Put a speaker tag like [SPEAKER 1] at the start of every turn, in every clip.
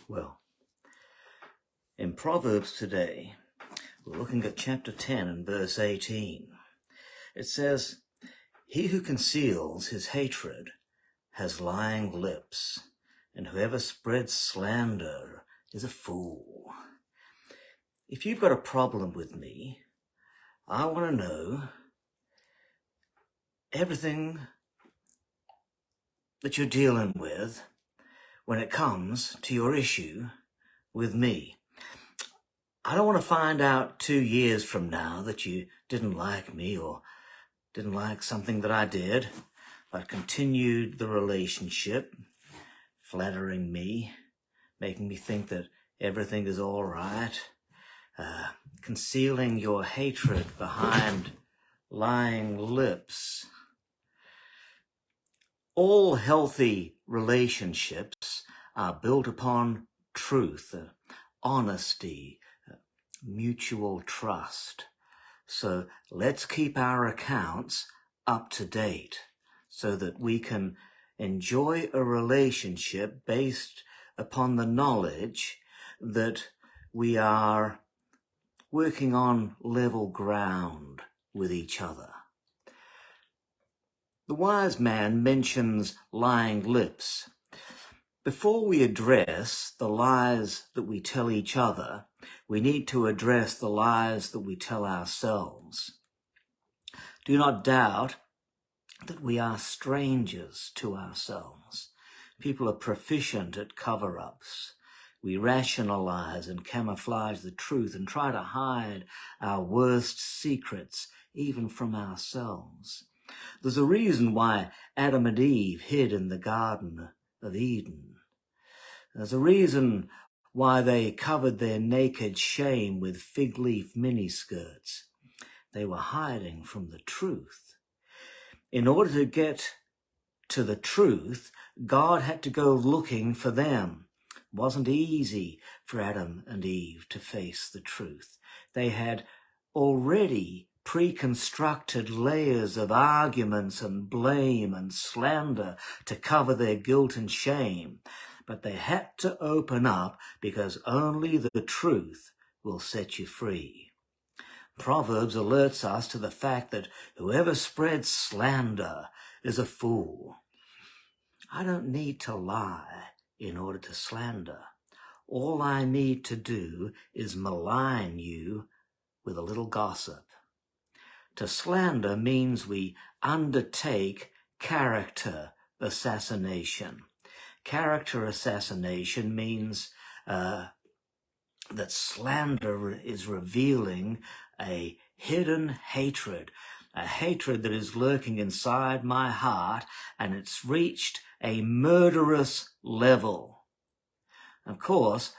[SPEAKER 1] Well, in Proverbs today, we're looking at chapter 10 and verse 18. It says, "He who conceals his hatred has lying lips, and whoever spreads slander is a fool." If you've got a problem with me, I want to know everything that you're dealing with when it comes to your issue with me. I don't want to find out 2 years from now that you didn't like me or didn't like something that I did, but continued the relationship, flattering me, making me think that everything is all right, concealing your hatred behind lying lips. All healthy relationships are built upon truth, honesty, mutual trust. So let's keep our accounts up to date so that we can enjoy a relationship based upon the knowledge that we are working on level ground with each other. The wise man mentions lying lips. Before we address the lies that we tell each other, we need to address the lies that we tell ourselves. Do not doubt that we are strangers to ourselves. People are proficient at cover-ups. We rationalize and camouflage the truth and try to hide our worst secrets, even from ourselves. There's a reason why Adam and Eve hid in the Garden of Eden. There's a reason why they covered their naked shame with fig leaf miniskirts. They were hiding from the truth. In order to get to the truth, God had to go looking for them. It wasn't easy for Adam and Eve to face the truth. They had already pre-constructed layers of arguments and blame and slander to cover their guilt and shame. But they had to open up because only the truth will set you free. Proverbs alerts us to the fact that whoever spreads slander is a fool. I don't need to lie in order to slander. All I need to do is malign you with a little gossip. To slander means we undertake character assassination. Character assassination means that slander is revealing a hidden hatred, a hatred that is lurking inside my heart, and it's reached a murderous level. Of course,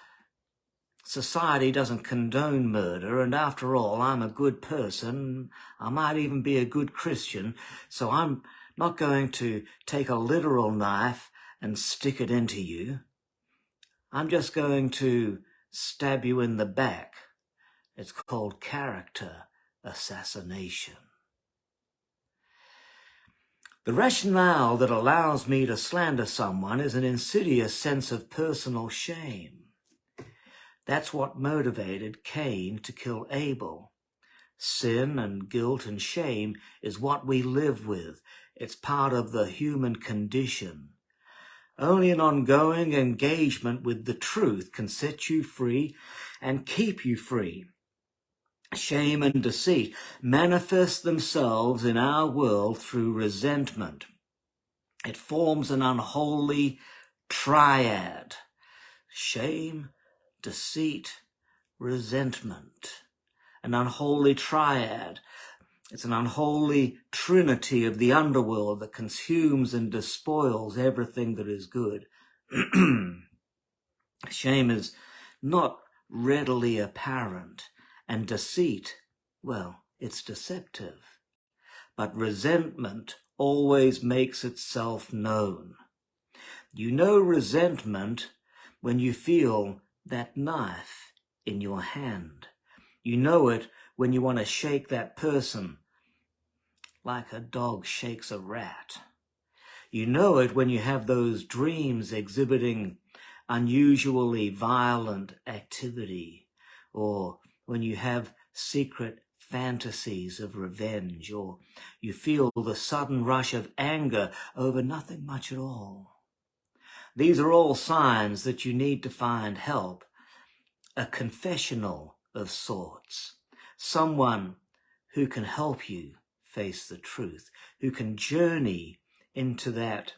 [SPEAKER 1] society doesn't condone murder, and after all, I'm a good person. I might even be a good Christian, so I'm not going to take a literal knife and stick it into you. I'm just going to stab you in the back. It's called character assassination. The rationale that allows me to slander someone is an insidious sense of personal shame. That's what motivated Cain to kill Abel. Sin and guilt and shame is what we live with. It's part of the human condition. Only an ongoing engagement with the truth can set you free and keep you free. Shame and deceit manifest themselves in our world through resentment. It forms an unholy triad: shame, deceit, resentment. An unholy triad. It's an unholy trinity of the underworld that consumes and despoils everything that is good. Shame is not readily apparent, and deceit, well, it's deceptive. But resentment always makes itself known. You know resentment when you feel that knife in your hand. You know it when you want to shake that person like a dog shakes a rat. You know it when you have those dreams exhibiting unusually violent activity, or when you have secret fantasies of revenge, or you feel the sudden rush of anger over nothing much at all. These are all signs that you need to find help, a confessional of sorts, someone who can help you face the truth, who can journey into that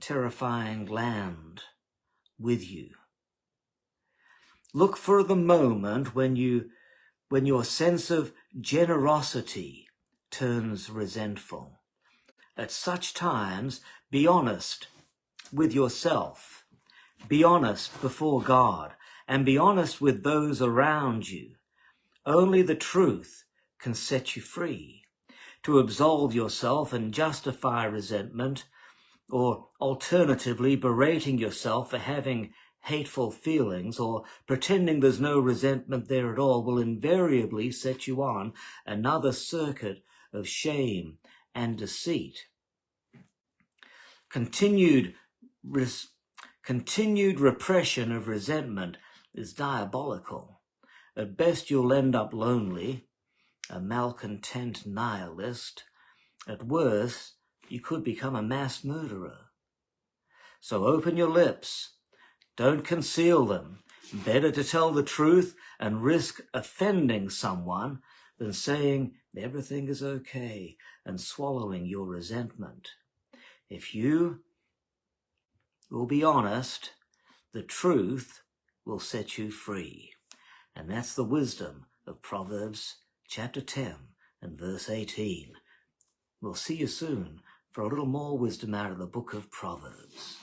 [SPEAKER 1] terrifying land with you. Look for the moment when your sense of generosity turns resentful. At such times, be honest with yourself, be honest before God, and be honest with those around you. Only the truth can set you free. To absolve yourself and justify resentment, or alternatively berating yourself for having hateful feelings or pretending there's no resentment there at all, will invariably set you on another circuit of shame and deceit. Continued repression of resentment is diabolical. At best, you'll end up lonely, a malcontent nihilist. At worst, you could become a mass murderer. So open your lips. Don't conceal them. Better to tell the truth and risk offending someone than saying everything is okay and swallowing your resentment. If you will be honest, the truth will set you free. And that's the wisdom of Proverbs chapter 10 and verse 18. We'll see you soon for a little more wisdom out of the book of Proverbs.